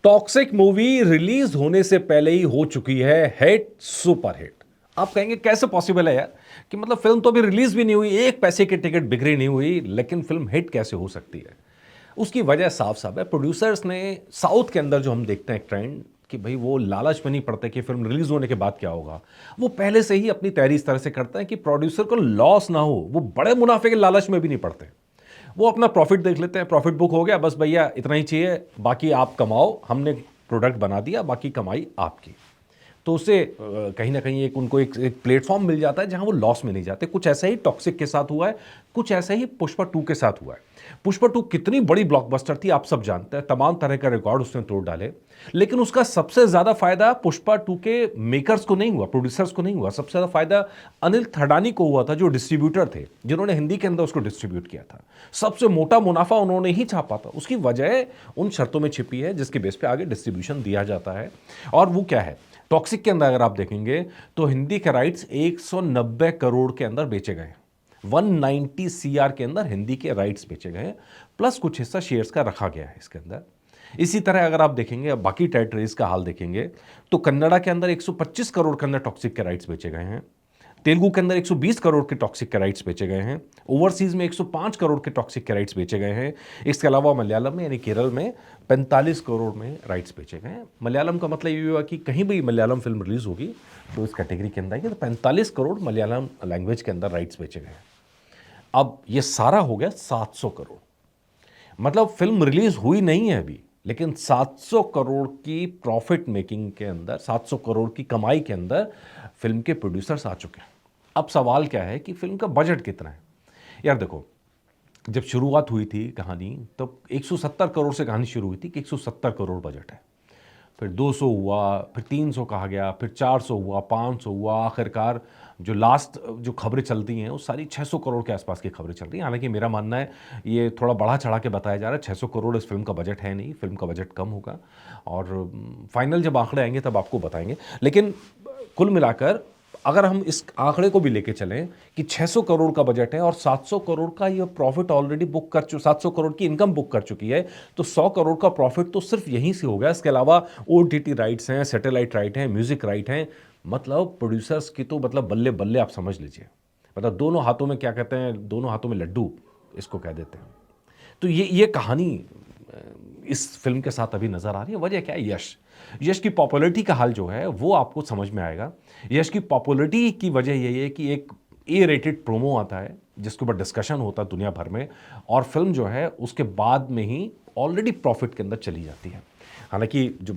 Toxic movie release होने से पहले ही हो चुकी है हिट, सुपर हिट। आप कहेंगे कैसे पॉसिबल है यार कि मतलब फिल्म तो अभी रिलीज भी नहीं हुई, एक पैसे की टिकट बिक्री नहीं हुई, लेकिन फिल्म हिट कैसे हो सकती है? उसकी वजह साफ साफ है। प्रोड्यूसर्स ने साउथ के अंदर जो हम देखते हैं ट्रेंड कि भाई वो लालच में नहीं पड़ते कि फिल्म रिलीज होने के बाद क्या होगा। वो पहले से ही अपनी तैयारी इस तरह से करते हैं कि प्रोड्यूसर को लॉस ना हो। वो बड़े मुनाफे के लालच में भी नहीं पड़ते। वो अपना प्रॉफिट देख लेते हैं, प्रॉफिट बुक हो गया, बस भैया इतना ही चाहिए, बाकी आप कमाओ, हमने प्रोडक्ट बना दिया, बाकी कमाई आपकी। तो उससे कहीं ना कहीं एक उनको एक प्लेटफॉर्म मिल जाता है जहां वो लॉस में नहीं जाते। कुछ ऐसा ही टॉक्सिक के साथ हुआ है, कुछ ऐसा ही पुष्पा 2 के साथ हुआ है। पुष्पा 2 कितनी बड़ी ब्लॉकबस्टर थी आप सब जानते हैं, तमाम तरह का रिकॉर्ड उसने तोड़ डाले, लेकिन उसका सबसे ज्यादा फायदा पुष्पा 2 के मेकर्स को नहीं हुआ, प्रोड्यूसर्स को नहीं हुआ। सबसे ज्यादा फायदा अनिल थडानी को हुआ था, जो डिस्ट्रीब्यूटर थे, जिन्होंने हिंदी के अंदर उसको डिस्ट्रीब्यूट किया था। सबसे मोटा मुनाफा उन्होंने ही छापा था। उसकी वजह उन शर्तों में छिपी है जिसके बेस पे आगे डिस्ट्रीब्यूशन दिया जाता है। और वो क्या है, टॉक्सिक के अंदर अगर आप देखेंगे तो हिंदी के राइट्स 190 करोड़ के अंदर बेचे गए, 190 सीआर के अंदर हिंदी के राइट्स बेचे गए, प्लस कुछ हिस्सा शेयर्स का रखा गया है इसके अंदर। इसी तरह अगर आप देखेंगे, अब बाकी टेरिटरीज का हाल देखेंगे, तो कन्नड़ा के अंदर 125 करोड़ के अंदर टॉक्सिक के राइट्स बेचे गए हैं, तेलुगु के अंदर 120 करोड़ के टॉक्सिक के राइट्स बेचे गए हैं, ओवरसीज में 105 करोड़ के टॉक्सिक के राइट्स बेचे गए हैं। इसके अलावा मलयालम में यानी केरल में 45 करोड़ में राइट्स बेचे गए हैं। मलयालम का मतलब ये हुआ कि कहीं भी मलयालम फिल्म रिलीज होगी तो इस कैटेगरी के अंदर आएगी, तो 45 करोड़ मलयालम लैंग्वेज के अंदर राइट्स बेचे गए हैं। अब ये सारा हो गया 700 करोड़। मतलब फिल्म रिलीज हुई नहीं है अभी, लेकिन 700 करोड़ की प्रॉफिट मेकिंग के अंदर, 700 करोड़ की कमाई के अंदर फिल्म के प्रोड्यूसर्स आ चुके हैं। अब सवाल क्या है कि फिल्म का बजट कितना है। यार देखो, जब शुरुआत हुई थी कहानी तो 170 करोड़ से कहानी शुरू हुई थी कि 170 करोड़ बजट है, फिर 200 हुआ, फिर 300 कहा गया, फिर 400 हुआ, 500 हुआ, आखिरकार जो लास्ट जो खबरें चलती हैं वो सारी 600 करोड़ के आसपास की खबरें चल रही हैं। हालांकि मेरा मानना है ये थोड़ा बढ़ा चढ़ा के बताया जा रहा है। 600 करोड़ इस फिल्म का बजट है नहीं, फिल्म का बजट कम होगा और फाइनल जब आंकड़े आएंगे तब आपको बताएंगे। लेकिन कुल मिलाकर अगर हम इस आंकड़े को भी लेके चलें कि 600 करोड़ का बजट है और 700 करोड़ का ये प्रॉफिट ऑलरेडी बुक कर 700 करोड़ की इनकम बुक कर चुकी है, तो 100 करोड़ का प्रॉफिट तो सिर्फ यहीं से हो गया। इसके अलावा ओटीटी राइट्स हैं, सैटेलाइट राइट हैं, म्यूजिक राइट हैं। मतलब प्रोड्यूसर्स की तो मतलब बल्ले बल्ले आप समझ लीजिए। मतलब दोनों हाथों में क्या कहते हैं, दोनों हाथों में लड्डू इसको कह देते हैं। तो ये कहानी इस फिल्म के साथ अभी नजर आ रही है। वजह क्या है? यश। यश की पॉपुलैरिटी का हाल जो है वो आपको समझ में आएगा। यश की पॉपुलैरिटी की वजह यही है कि एक ए रेटेड प्रोमो आता है जिसके ऊपर डिस्कशन होता है दुनिया भर में, और फिल्म जो है उसके बाद में ही ऑलरेडी प्रॉफिट के अंदर चली जाती है। हालांकि जो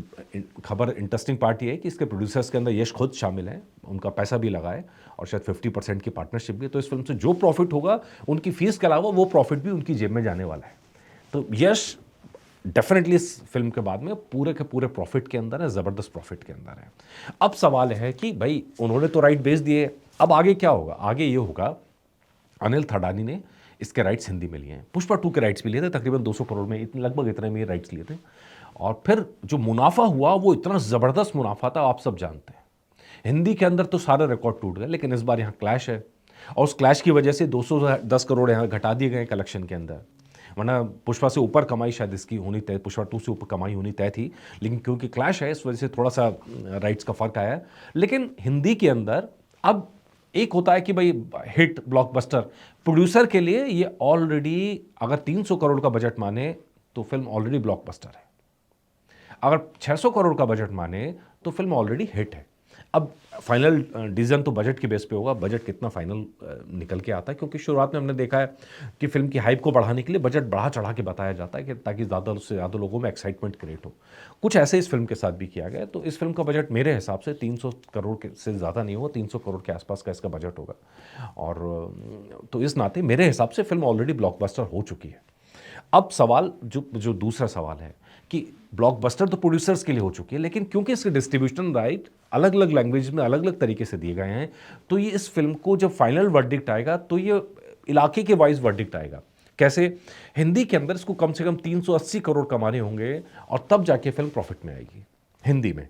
खबर इंटरेस्टिंग पार्ट ये है कि इसके प्रोड्यूसर्स के अंदर यश खुद शामिल है, उनका पैसा भी लगा है और शायद 50% की पार्टनरशिप भी है। तो इस फिल्म से जो प्रॉफिट होगा उनकी फीस के अलावा वो प्रॉफिट भी उनकी जेब में जाने वाला है। तो यश डेफिनेटली इस फिल्म के बाद में पूरे के पूरे प्रॉफिट के अंदर है, ज़बरदस्त प्रॉफिट के अंदर है। अब सवाल है कि भाई उन्होंने तो राइट बेच दिए, अब आगे क्या होगा? आगे ये होगा, अनिल थडानी ने इसके राइट्स हिंदी में लिए हैं, पुष्पा 2 के राइट्स भी लिए थे, तकरीबन 200 करोड़ में, लगभग इतने में राइट्स लिए थे। और फिर जो मुनाफा हुआ वो इतना ज़बरदस्त मुनाफा था, आप सब जानते हैं। हिंदी के अंदर तो सारे रिकॉर्ड टूट गए, लेकिन इस बार यहाँ क्लैश है और उस क्लैश की वजह से 210 करोड़ यहाँ घटा दिए गए कलेक्शन के अंदर। वरना पुष्पा से ऊपर कमाई शायद इसकी होनी तय, पुष्पा 2 से ऊपर कमाई होनी तय थी, लेकिन क्योंकि क्लैश है इस वजह से थोड़ा सा राइट्स का फर्क आया है। लेकिन हिंदी के अंदर अब एक होता है कि भाई हिट ब्लॉकबस्टर, प्रोड्यूसर के लिए ये ऑलरेडी, अगर 300 करोड़ का बजट माने तो फिल्म ऑलरेडी ब्लॉकबस्टर है, अगर 600 करोड़ का बजट माने तो फिल्म ऑलरेडी हिट है। अब फाइनल डिसीजन तो बजट के बेस पे होगा, बजट कितना फाइनल निकल के आता है, क्योंकि शुरुआत में हमने देखा है कि फिल्म की हाइप को बढ़ाने के लिए बजट बढ़ा चढ़ा के बताया जाता है कि ताकि ज़्यादा से ज़्यादा लोगों में एक्साइटमेंट क्रिएट हो। कुछ ऐसे इस फिल्म के साथ भी किया गया। तो इस फिल्म का बजट मेरे हिसाब से 300 करोड़ से ज़्यादा नहीं होगा, 300 करोड़ के आसपास का इसका बजट होगा। और तो इस नाते मेरे हिसाब से फिल्म ऑलरेडी ब्लॉकबस्टर हो चुकी है। अब सवाल जो जो दूसरा सवाल है कि ब्लॉकबस्टर तो प्रोड्यूसर्स के लिए हो चुकी है, लेकिन क्योंकि इसके डिस्ट्रीब्यूशन राइट अलग अलग लैंग्वेज में अलग अलग तरीके से दिए गए हैं, तो ये इस फिल्म को जब फाइनल वर्डिक्ट आएगा तो ये इलाके के वाइज वर्डिक्ट आएगा। कैसे? हिंदी के अंदर इसको कम से कम 380 करोड़ कमाने होंगे और तब जाके फिल्म प्रॉफिट में आएगी हिंदी में।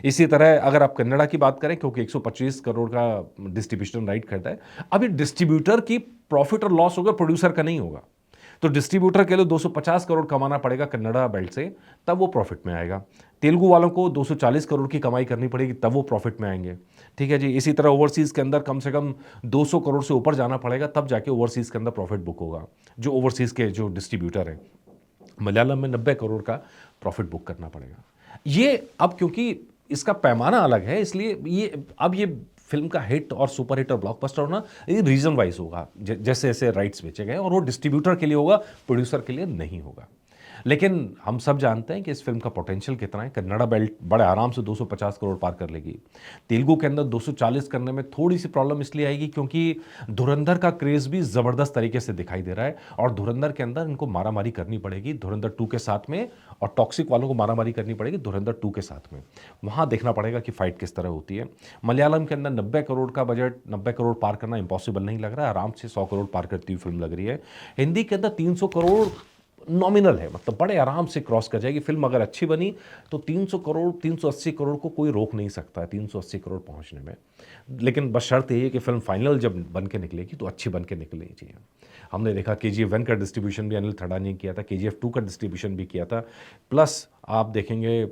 इसी तरह अगर आप कन्नड़ा की बात करें, क्योंकि 125 करोड़ का डिस्ट्रीब्यूशन राइट करता है, अब ये डिस्ट्रीब्यूटर की प्रॉफिट और लॉस होगा, प्रोड्यूसर का नहीं होगा। तो डिस्ट्रीब्यूटर के लिए 250 करोड़ कमाना पड़ेगा कन्नड़ा बेल्ट से, तब वो प्रॉफिट में आएगा। तेलुगु वालों को 240 करोड़ की कमाई करनी पड़ेगी, तब वो प्रॉफिट में आएंगे। ठीक है जी। इसी तरह ओवरसीज़ के अंदर कम से कम 200 करोड़ से ऊपर जाना पड़ेगा, तब जाके ओवरसीज़ के अंदर प्रॉफिट बुक होगा। जो ओवरसीज़ के जो डिस्ट्रीब्यूटर हैं, मलयालम में 90 करोड़ का प्रॉफिट बुक करना पड़ेगा। ये अब क्योंकि इसका पैमाना अलग है, इसलिए ये फिल्म का हिट और सुपर हिट और ब्लॉकबस्टर होना ये रीजन वाइज होगा, जैसे जैसे राइट्स बेचे गए, और वो डिस्ट्रीब्यूटर के लिए होगा, प्रोड्यूसर के लिए नहीं होगा। लेकिन हम सब जानते हैं कि इस फिल्म का पोटेंशियल कितना है। कन्नड़ा बेल्ट बड़े आराम से 250 करोड़ पार कर लेगी। तेलुगु के अंदर 240 करने में थोड़ी सी प्रॉब्लम इसलिए आएगी क्योंकि धुरंधर का क्रेज भी ज़बरदस्त तरीके से दिखाई दे रहा है, और धुरंधर के अंदर इनको मारामारी करनी पड़ेगी धुरंधर 2 के साथ में, और टॉक्सिक वालों को मारामारी करनी पड़ेगी धुरंधर 2 के साथ में। वहाँ देखना पड़ेगा कि फाइट किस तरह होती है। मलयालम के अंदर 90 करोड़ का बजट, 90 करोड़ पार करना इम्पॉसिबल नहीं लग रहा है, आराम से 100 करोड़ पार करती हुई फिल्म लग रही है। हिंदी के अंदर 300 करोड़ नॉमिनल है, मतलब बड़े आराम से क्रॉस कर जाएगी फिल्म। अगर अच्छी बनी तो 300 करोड़ 380 करोड़ को कोई रोक नहीं सकता है 380 करोड़ पहुंचने में। लेकिन बस शर्त यही है कि फिल्म फाइनल जब बन के निकलेगी तो अच्छी बन के निकलनी चाहिए। हमने देखा KGF 1 का डिस्ट्रीब्यूशन भी अनिल थडानी ने किया था, KGF 2 का डिस्ट्रीब्यूशन भी किया था, प्लस आप देखेंगे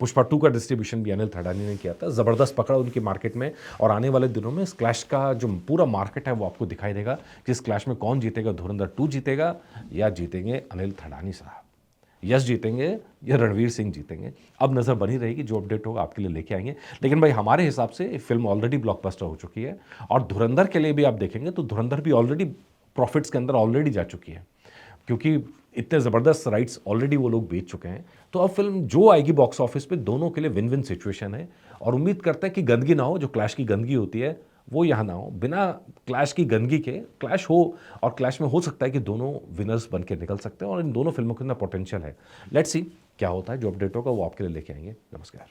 पुष्पा 2 का डिस्ट्रीब्यूशन भी अनिल थडानी ने किया था। ज़बरदस्त पकड़ उनकी मार्केट में, और आने वाले दिनों में इस क्लैश का जो पूरा मार्केट है वो आपको दिखाई देगा कि इस क्लैश में कौन जीतेगा, धुरंधर 2 जीतेगा या जीतेंगे अनिल थडानी साहब, यश जीतेंगे या रणवीर सिंह जीतेंगे। अब नज़र बनी रहेगी, जो अपडेट होगा आपके लिए लेके आएंगे। लेकिन भाई हमारे हिसाब से फिल्म ऑलरेडी ब्लॉकबस्टर हो चुकी है, और धुरंधर के लिए भी आप देखेंगे तो धुरंधर भी ऑलरेडी प्रॉफिट्स के अंदर ऑलरेडी जा चुकी है, क्योंकि इतने ज़बरदस्त राइट्स ऑलरेडी वो लोग बेच चुके हैं। तो अब फिल्म जो आएगी बॉक्स ऑफिस पे, दोनों के लिए विन विन सिचुएशन है, और उम्मीद करते हैं कि गंदगी ना हो, जो क्लैश की गंदगी होती है वो यहाँ ना हो। बिना क्लैश की गंदगी के क्लैश हो, और क्लैश में हो सकता है कि दोनों विनर्स बन के निकल सकते हैं, और इन दोनों फिल्मों के अंदर पोटेंशियल है। लेट्स सी क्या होता है, जो अपडेट होगा वो आपके लिए लेके आएंगे। नमस्कार।